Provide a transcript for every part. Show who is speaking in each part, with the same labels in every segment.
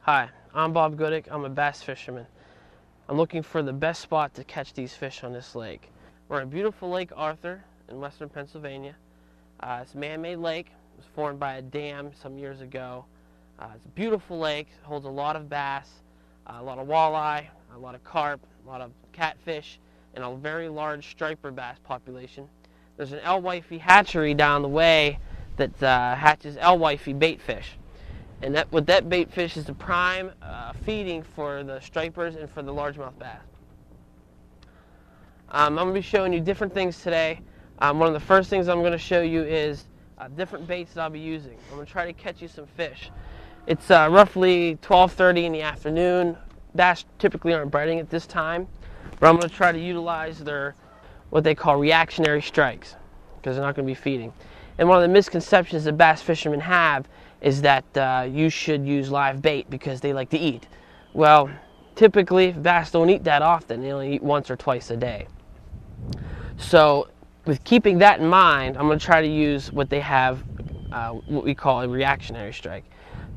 Speaker 1: Hi, I'm Bob Goodick. I'm a bass fisherman. I'm looking for the best spot to catch these fish on this lake. We're in beautiful Lake Arthur in western Pennsylvania. It's a man-made lake. It was formed by a dam some years ago. It's a beautiful lake. It holds a lot of bass, a lot of walleye, a lot of carp, a lot of catfish, and a very large striper bass population. There's an alewife hatchery down the way that hatches alewife bait fish. And that bait fish is the prime feeding for the stripers and for the largemouth bass. I'm going to be showing you different things today. One of the first things I'm going to show you is different baits that I'll be using. I'm going to try to catch you some fish. It's roughly 12:30 in the afternoon. Bass typically aren't biting at this time, but I'm going to try to utilize their what they call reactionary strikes because they're not going to be feeding. And one of the misconceptions that bass fishermen have is that you should use live bait because they like to eat. Well, typically bass don't eat that often. They only eat once or twice a day. So with keeping that in mind, I'm going to try to use what they have, what we call a reactionary strike.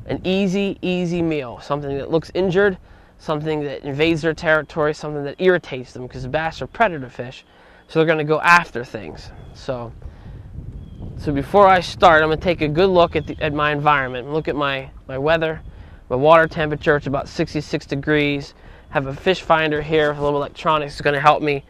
Speaker 1: An easy meal, something that looks injured, something that invades their territory, something that irritates them, because the bass are predator fish, so they're going to go after things. So before I start, I'm going to take a good look at my environment. Look at my weather, my water temperature. It's about 66 degrees. Have a fish finder here with a little electronics. It's going to help me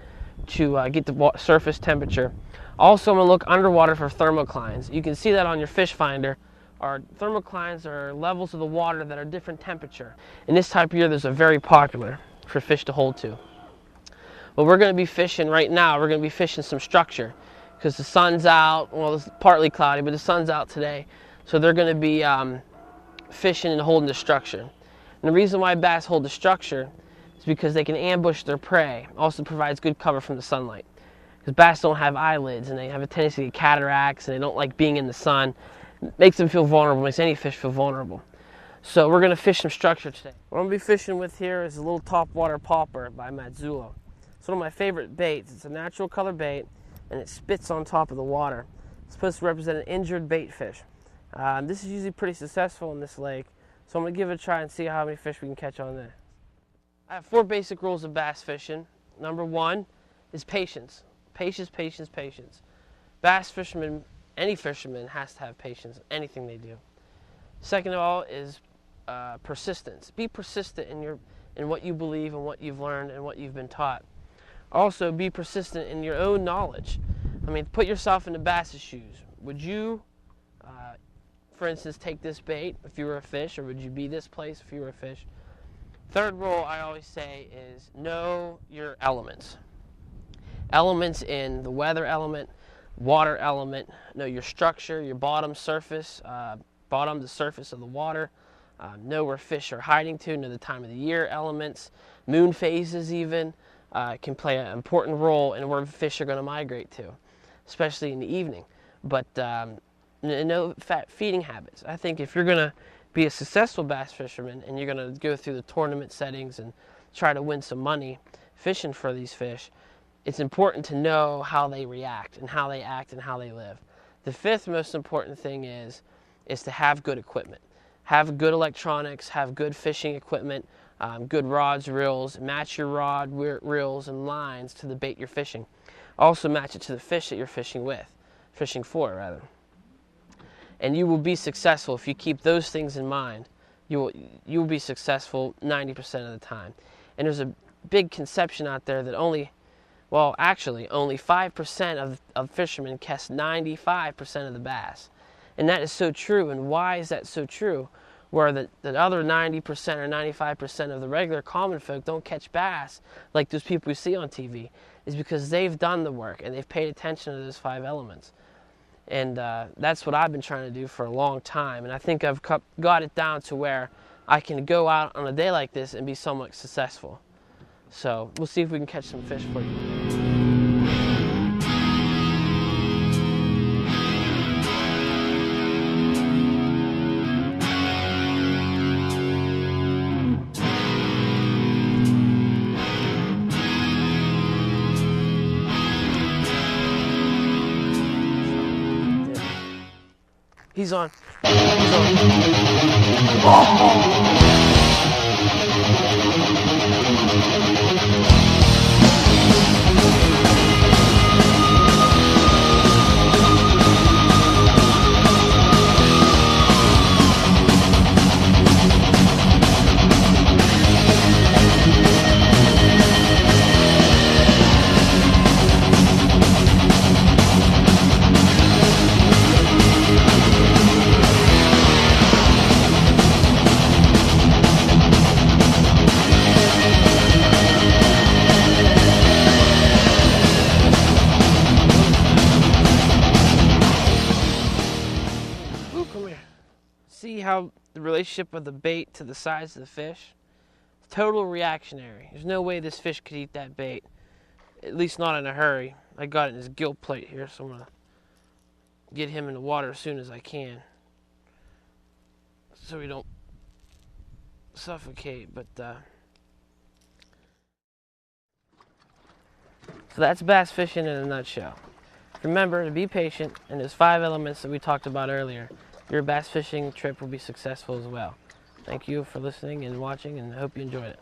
Speaker 1: to get the surface temperature. Also, I'm going to look underwater for thermoclines. You can see that on your fish finder. Our thermoclines are levels of the water that are different temperature. In this type of year, those are very popular for fish to hold to. Well, we're going to be fishing right now. We're going to be fishing some structure, because the sun's out. Well, it's partly cloudy, but the sun's out today. So they're going to be fishing and holding the structure. And the reason why bass hold the structure is because they can ambush their prey. Also provides good cover from the sunlight. Because bass don't have eyelids, and they have a tendency to get cataracts, and they don't like being in the sun. It makes them feel vulnerable. It makes any fish feel vulnerable. So we're going to fish some structure today. What I'm going to be fishing with here is a little topwater popper by Mazzullo. It's one of my favorite baits. It's a natural color bait, and it spits on top of the water. It's supposed to represent an injured bait fish. This is usually pretty successful in this lake, so I'm going to give it a try and see how many fish we can catch on there. I have 4 basic rules of bass fishing. Number 1 is patience. Patience. Bass fishermen, any fisherman has to have patience in anything they do. Second of all is persistence. Be persistent in what you believe and what you've learned and what you've been taught. Also, be persistent in your own knowledge. I mean, put yourself in the bass's shoes. Would you, for instance, take this bait if you were a fish, or would you be this place if you were a fish? Third rule I always say is know your elements. Elements in the weather element, water element, know your structure, your bottom surface, the surface of the water, know where fish are hiding to, know the time of the year elements, moon phases even. Can play an important role in where fish are going to migrate to, especially in the evening. But no feeding habits. I think if you're going to be a successful bass fisherman and you're going to go through the tournament settings and try to win some money fishing for these fish, it's important to know how they react and how they act and how they live. The 5th most important thing is to have good equipment. Have good electronics, have good fishing equipment, good rods, reels. Match your rod, reels, and lines to the bait you're fishing. Also match it to the fish that you're fishing for. And you will be successful if you keep those things in mind. You will be successful 90% of the time. And there's a big conception out there that only 5% of fishermen catch 95% of the bass. And that is so true. And why is that so true? Where the other 90% or 95% of the regular common folk don't catch bass like those people we see on TV, is because they've done the work and they've paid attention to those 5 elements. And that's what I've been trying to do for a long time. And I think I've got it down to where I can go out on a day like this and be somewhat successful. So we'll see if we can catch some fish for you. He's on. Oh! see how the relationship of the bait to the size of the fish? It's total reactionary. There's no way this fish could eat that bait, at least not in a hurry. I got it in his gill plate here, so I'm going to get him in the water as soon as I can so we don't suffocate. But so that's bass fishing in a nutshell. Remember to be patient, and those 5 elements that we talked about earlier, your bass fishing trip will be successful as well. Thank you for listening and watching, and I hope you enjoyed it.